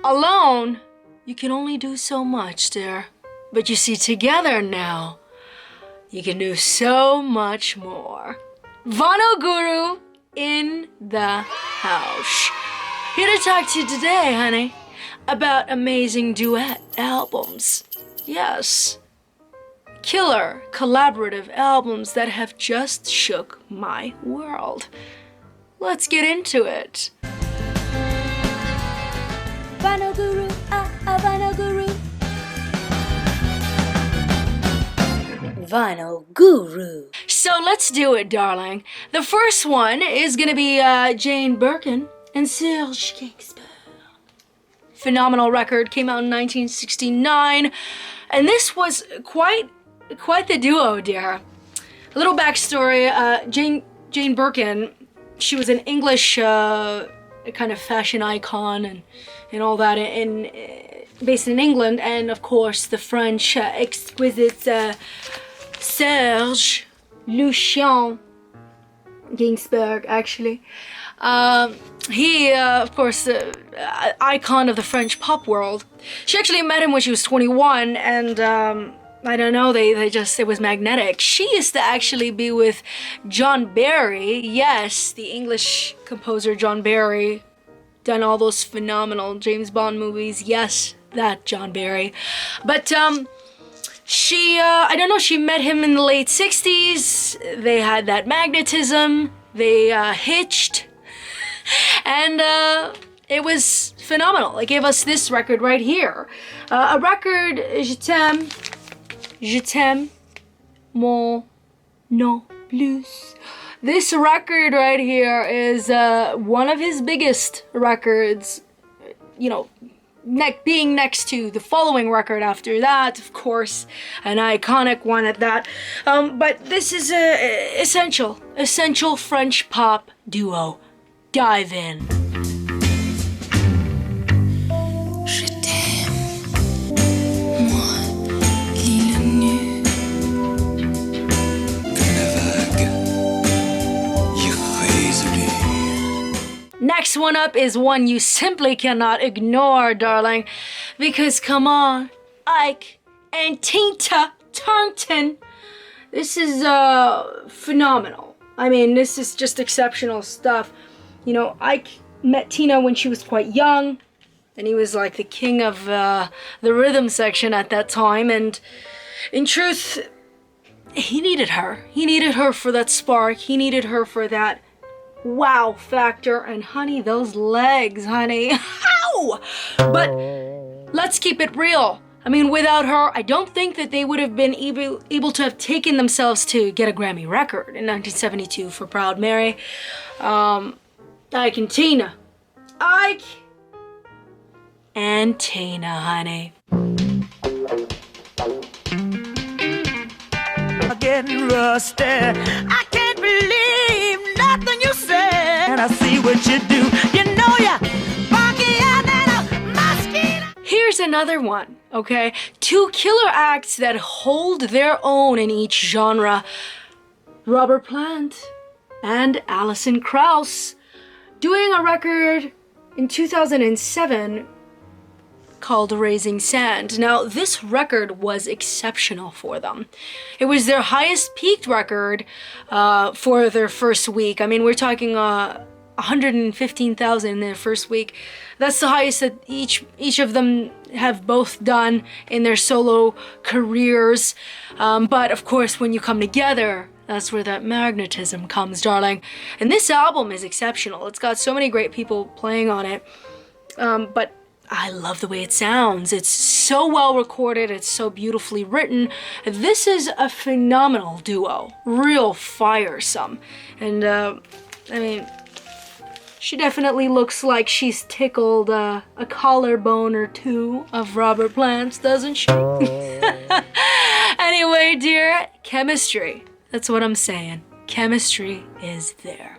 Alone, you can only do so much, dear. But you see, together now, you can do so much more. Vinyllguru in the house. Here to talk to you today, honey, about amazing duet albums. Yes, killer collaborative albums that have just shook my world. Let's get into it. Vinyllguru, Vinyllguru. Vinyllguru. So let's do it, darling. The first one is gonna be Jane Birkin and Serge Gainsbourg. Phenomenal record, came out in 1969, and this was quite the duo, dear. A little backstory: Jane Birkin, she was an English kind of fashion icon and all that, based in England, and of course the French exquisite Serge Lucien Gainsbourg, actually. He, of course, icon of the French pop world. She actually met him when she was 21, and I don't know, it was magnetic. She used to actually be with John Barry. Yes, the English composer John Barry, done all those phenomenal James Bond movies. Yes, that John Barry. But she, I don't know, she met him in the late 60s. They had that magnetism. They hitched. And it was phenomenal. It gave us this record right here. A record, Je t'aime, mon non plus. This record right here is one of his biggest records, you know, being next to the following record after that, of course, an iconic one at that. But this is a essential French pop duo. Dive in. Je t'aime, moi, l'île nue. Comme la vague irrésolue. Next one up is one you simply cannot ignore, darling, because come on, Ike and Tina Turner. This is phenomenal. I mean, this is just exceptional stuff. You know, Ike met Tina when she was quite young, and he was like the king of the rhythm section at that time, and in truth, he needed her. He needed her for that spark. He needed her for that wow factor, and honey, those legs, honey. How? But let's keep it real. I mean, without her, I don't think that they would have been able to have taken themselves to get a Grammy record in 1972 for Proud Mary. Ike and Tina. Ike and Tina, honey. Getting rusty. I can't believe nothing you say. And I see what you do. You know you're funkier than a mosquito. Here's another one, okay? Two killer acts that hold their own in each genre. Robert Plant and Alison Krauss, doing a record in 2007 called Raising Sand. Now, this record was exceptional for them. It was their highest peaked record for their first week. I mean, we're talking 115,000 in their first week. That's the highest that each of them have both done in their solo careers. But of course, when you come together, that's where that magnetism comes, darling. And this album is exceptional. It's got so many great people playing on it. But I love the way it sounds. It's so well recorded. It's so beautifully written. This is a phenomenal duo. Real firesome. And, I mean, she definitely looks like she's tickled a collarbone or two of Robert Plant's, doesn't she? Anyway, dear, chemistry. That's what I'm saying. Chemistry is there.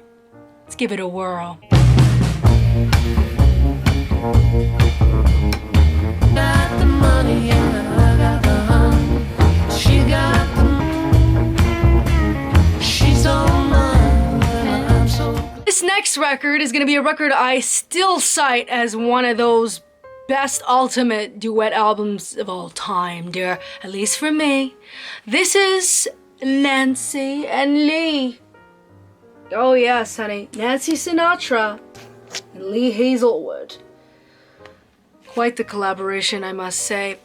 Let's give it a whirl. Got the money and I got the honey. She got the she's all mine. I'm so. This next record is gonna be a record I still cite as one of those best ultimate duet albums of all time, dear. At least for me. This is Nancy and Lee. Oh yes, honey. Nancy Sinatra and Lee Hazlewood. Quite the collaboration, I must say.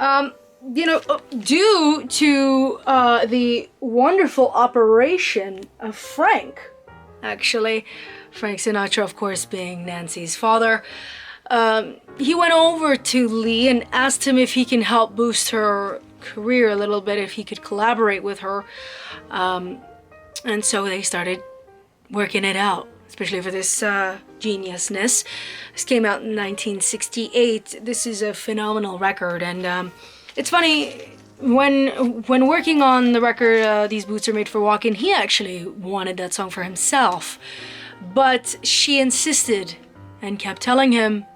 You know, due to the wonderful operation of Frank, actually, Frank Sinatra, of course, being Nancy's father, he went over to Lee and asked him if he can help boost her career a little bit, if he could collaborate with her. And so they started working it out, especially for this Geniusness. This came out in 1968. This is a phenomenal record, and it's funny, when working on the record, These Boots Are Made for Walking, he actually wanted that song for himself. But she insisted and kept telling him,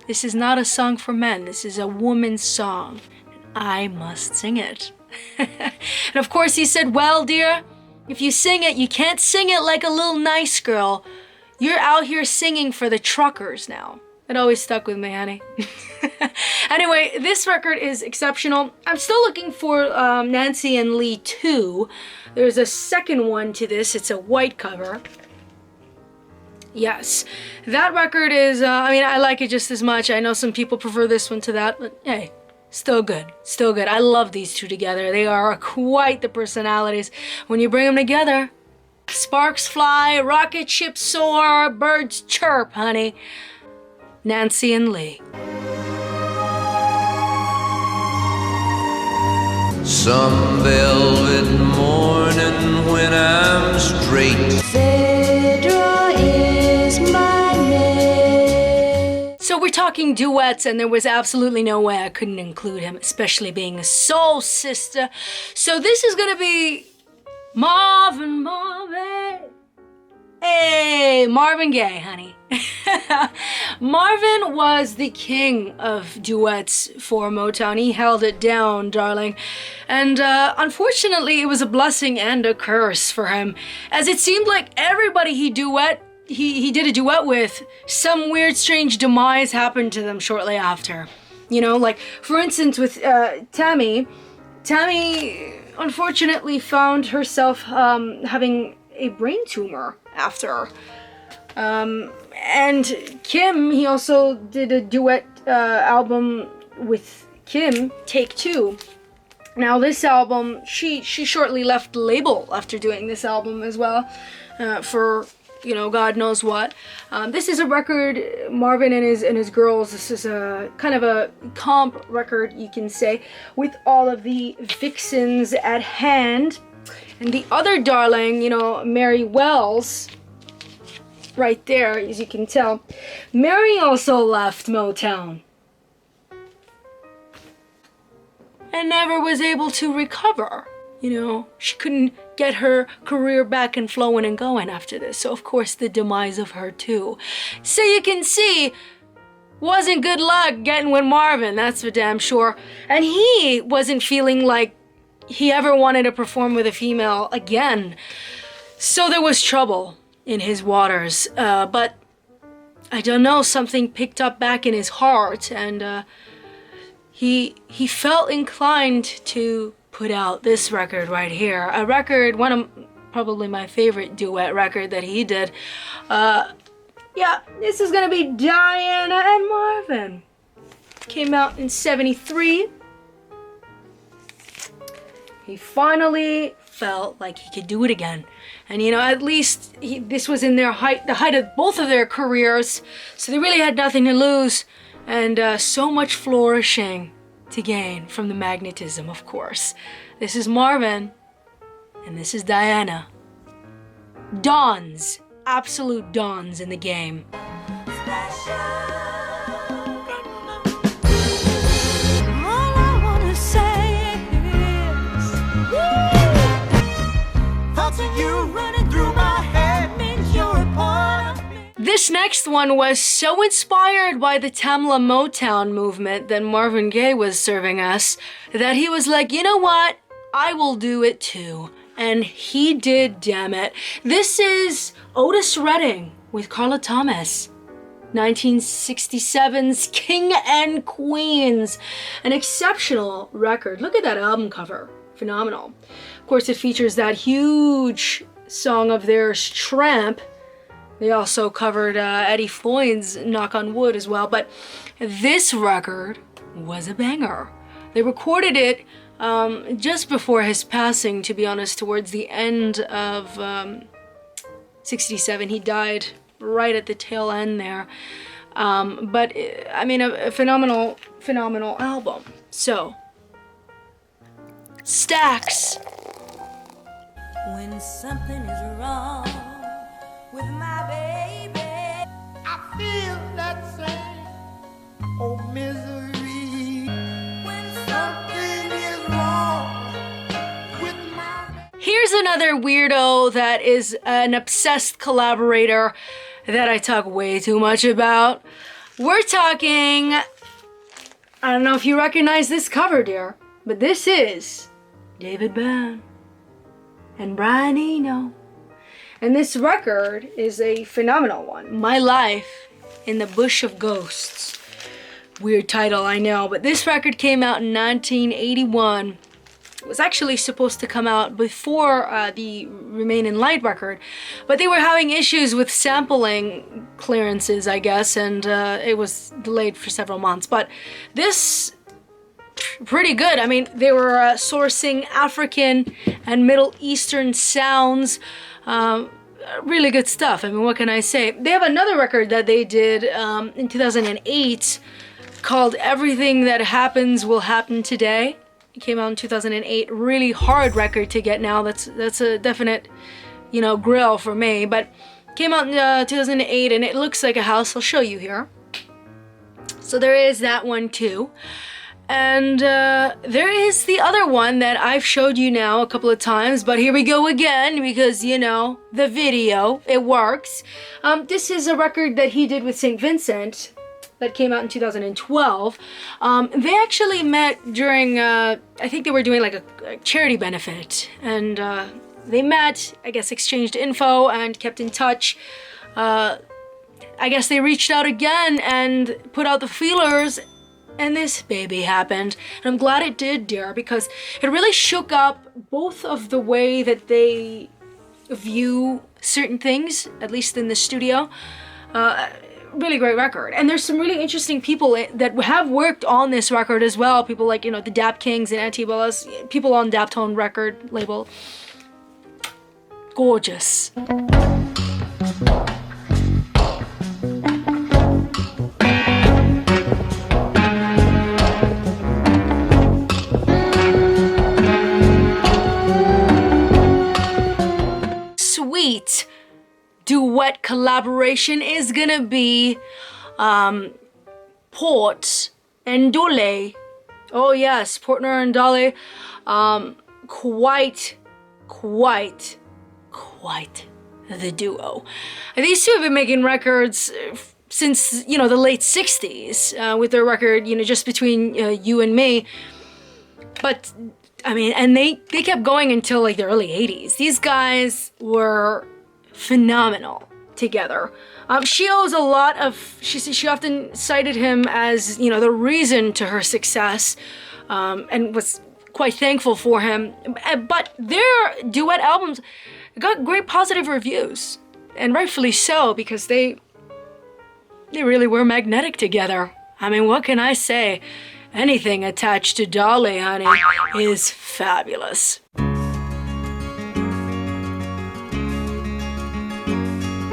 this is not a song for men, this is a woman's song. I must sing it. And of course he said, well, dear, if you sing it, you can't sing it like a little nice girl. You're out here singing for the truckers now. It always stuck with me, honey. Anyway, this record is exceptional. I'm still looking for Nancy and Lee 2. There's a second one to this. It's a white cover. Yes, that record is, I mean, I like it just as much. I know some people prefer this one to that, but hey, still good. Still good. I love these two together. They are quite the personalities. When you bring them together, sparks fly, rocket ships soar, birds chirp, honey. Nancy and Lee. Some velvet morning when I'm straight. Phaedra is my name. So we're talking duets, and there was absolutely no way I couldn't include him, especially being a soul sister. So this is gonna be Marvin. Hey, Marvin Gaye, honey. Marvin was the king of duets for Motown. He held it down, darling. And unfortunately, it was a blessing and a curse for him, as it seemed like everybody he did a duet with, some weird, strange demise happened to them shortly after. You know, like, for instance, with TAMMI. TAMMI, unfortunately, found herself having a brain tumor after. And Kim, he also did a duet album with Kim, Take Two. Now this album, she shortly left the label after doing this album as well, for, you know, God knows what. This is a record, Marvin and his girls, this is a kind of a comp record, you can say, with all of the vixens at hand. And the other darling, you know, Mary Wells, right there, as you can tell. Mary also left Motown and never was able to recover. You know, she couldn't get her career back and flowing and going after this. So, of course, the demise of her, too. So you can see, wasn't good luck getting with Marvin, that's for damn sure. And he wasn't feeling like he ever wanted to perform with a female again. So there was trouble in his waters. But I don't know, something picked up back in his heart, and he felt inclined to put out this record right here. A record, one of probably my favorite duet record that he did. Yeah, this is gonna be Diana and Marvin. Came out in '73. He finally felt like he could do it again. And you know, at least this was in the height of both of their careers, so they really had nothing to lose, and so much flourishing to gain from the magnetism, of course. This is Marvin, and this is Diana. Dons, absolute dons in the game. This next one was so inspired by the Tamla Motown movement that Marvin Gaye was serving us that he was like, you know what? I will do it too. And he did, damn it. This is Otis Redding with Carla Thomas. 1967's King and Queens, an exceptional record. Look at that album cover, phenomenal. Of course, it features that huge song of theirs, Tramp. They also covered Eddie Floyd's Knock on Wood as well, but this record was a banger. They recorded it just before his passing, to be honest, towards the end of 67. He died right at the tail end there. But I mean, a phenomenal album. So, Stax. When something is wrong with my baby, I feel that same old misery. When something is wrong with my Here's another weirdo that is an obsessed collaborator that I talk way too much about. We're talking, I don't know if you recognize this cover, dear, but this is David Byrne and Brian Eno. And this record is a phenomenal one. My Life in the Bush of Ghosts. Weird title, I know, but this record came out in 1981. It was actually supposed to come out before the Remain in Light record, but they were having issues with sampling clearances, I guess, and it was delayed for several months. But this, pretty good. I mean, they were sourcing African and Middle Eastern sounds. Really good stuff. I mean, what can I say? They have another record that they did in 2008 called Everything That Happens Will Happen Today. It came out in 2008. Really hard record to get now. That's a definite, you know, grill for me. But came out in 2008, and it looks like a house. I'll show you here. So there is that one too. And there is the other one that I've showed you now a couple of times, but here we go again because, you know, the video, it works. This is a record that he did with St. Vincent that came out in 2012. They actually met during, I think they were doing like a charity benefit, and they met, I guess, exchanged info and kept in touch. I guess they reached out again and put out the feelers, and this baby happened. And I'm glad it did, dear, because it really shook up both of the way that they view certain things, at least in the studio. Really great record. And there's some really interesting people that have worked on this record as well. People like, you know, the Dap Kings and Antibellas, people on Daptone record label. Gorgeous. Sweet duet collaboration is gonna be Port and Dole. Oh yes, Portner and Dole. Quite the duo. These two have been making records since, you know, the late 60s with their record, you know, Just Between You and Me. But I mean, and they kept going until like the early 80s. These guys were phenomenal together. She owes a lot of, she often cited him as, you know, the reason to her success, and was quite thankful for him. But their duet albums got great positive reviews, and rightfully so, because they really were magnetic together. I mean, what can I say? Anything attached to Dolly, honey, is fabulous.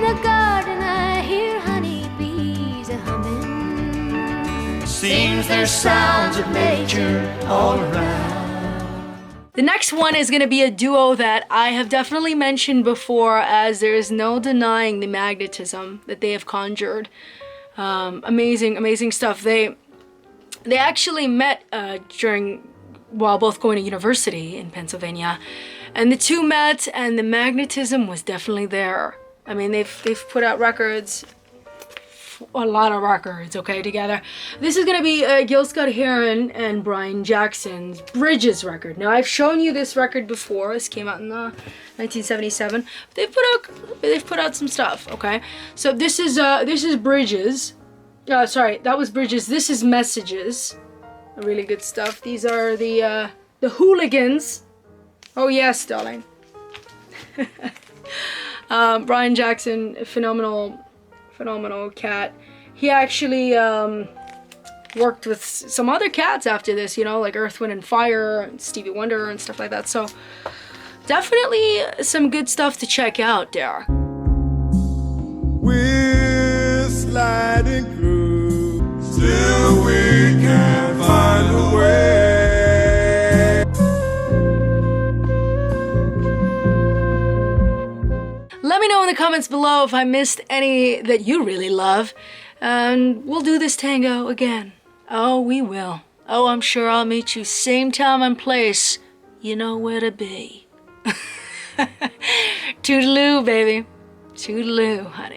In the garden I hear honeybees a-humming. Seems there's sounds of nature all around. The next one is going to be a duo that I have definitely mentioned before, as there is no denying the magnetism that they have conjured. Amazing stuff. They actually met while both going to university in Pennsylvania, and the two met, and the magnetism was definitely there. I mean, they've put out records a lot of records, okay, together. This is gonna be Gil Scott-Heron and Brian Jackson's Bridges record. Now, I've shown you this record before. This came out in 1977. They've put out some stuff, okay? So this is Bridges. Sorry, that was Bridges. This is Messages. Really good stuff. These are the Hooligans. Oh yes, darling. Brian Jackson, phenomenal cat. He actually worked with some other cats after this, you know, like Earth, Wind and Fire and Stevie Wonder and stuff like that. So definitely some good stuff to check out there. We're sliding through, still we can find a way. Let me know in the comments below if I missed any that you really love, and we'll do this tango again. Oh, we will. Oh, I'm sure I'll meet you same time and place. You know where to be. Toodaloo, baby. Toodaloo, honey.